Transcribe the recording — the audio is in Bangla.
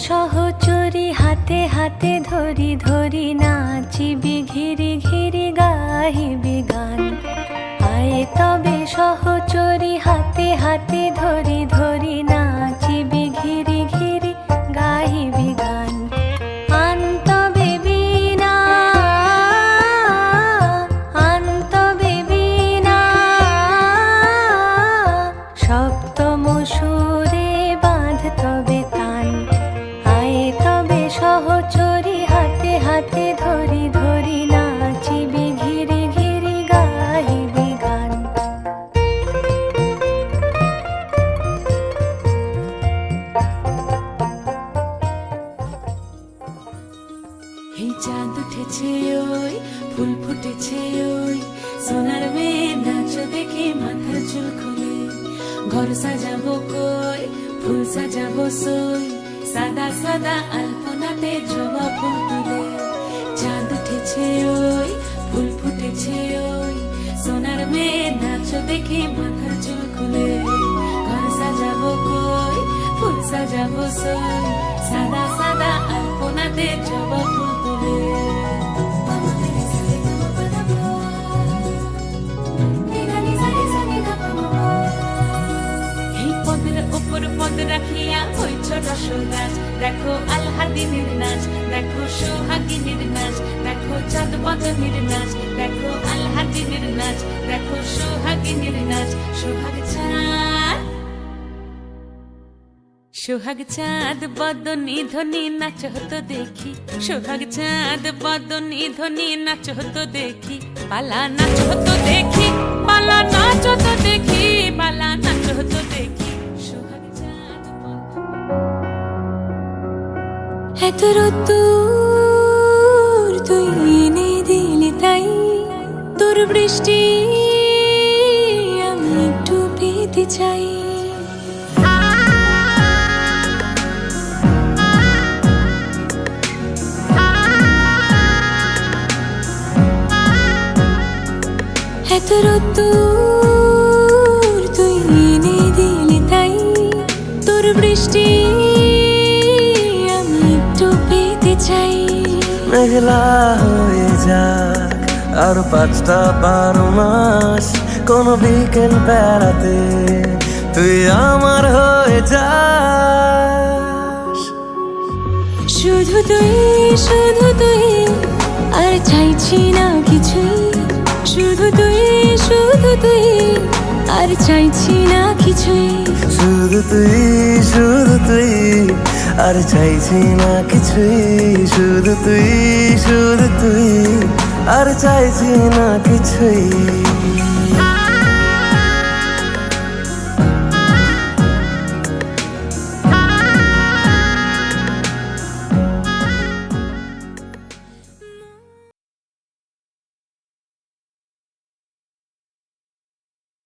সহচরী হাতে হাতে ধরি ধরি নাচিবি ঘিরি ঘিরি গাহিবি গান। আয় তবে সহচরী হাতে হাতে ধরি ধরি নাচিবি ঘিরি ঘিরি গাহিবি গান। আন তবে বীণা আন তবে বীণা সপ্তম সুরে বাঁধ তবে তান। তবে সহচরী হাতে হাতে ধরি ধরি নাচিবি ঘিরি ঘিরি গাহিবি গান। এই চাঁদ উঠেছে ওই ফুল ফুটেছে ওই সোনার মেয়ে নাচ দেখে মাথার চুল খুলে। ঘর সাজাবো কই ফুল সাজাবো সই সাদা সাদা আলপনাতে জবা ফুল তুলে। চাঁদ উঠেছে ওই ফুল ফুটেছে ওই সোনার মেয়ে নাচ দেখে মাথার চুল খুলে। ঘর সাজাবো কই ফুল সাজাবো সই সাদা সাদা আলপনাতে জবা ফুল তুলে। উপর পদ রাখিয়া হইছ রসরাজ। দেখো আলহাদিনের নাচ, দেখো সোহাগিনীর নাচ, দেখো চাঁদ বদনের নাচ, দেখো আলহাদিনের নাচ, দেখো সোহাগিনীর নাচ। সোহাগ চাঁদ সোহাগ চাঁদ বদনী ধ্বনি নাচ হতো দেখি। সোহাগ চাঁদ বদনী ধ্বনি নাচ হতো দেখি। পালা নাচ হতো দেখি, পালা নাচ হতো দেখি, পালা নাচ হতো দেখি। এত রোদ্দুর তুই এনে দিলি তাই, তোর বৃষ্টি আমি একটু পেতে চাই। এত রোদ্দুর তুই এনে দিলি তাই, তোর বৃষ্টি চাই। মেঘলা হয়ে যাক আর 5টা 12 মাস, কোন বিকেল বেড়াতে তুই আমার হয়ে যাস। শুধু তুই আর চাইছি না কিছুই। শুধু তুই আর চাইছি না কিছুই। শুধু তুই আর চাইছি না কিছুই। শুধু তুই আর চাইছি না কিছুই।